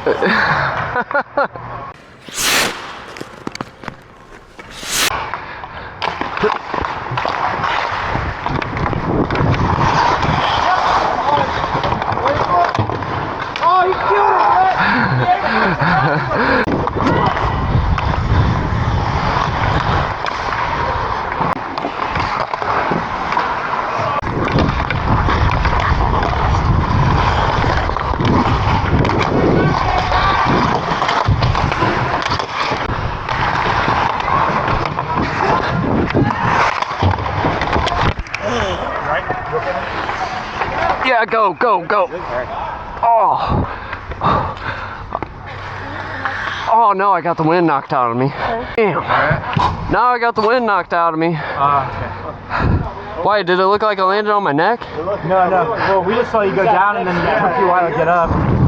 Oh, he killed it! Yeah, go, go, go. Oh. Oh no, I got the wind knocked out of me. Damn. Now I got the wind knocked out of me. Okay. Why, did it look like I landed on my neck? No, no. Well, we just saw you go down and then it took you a while to get up.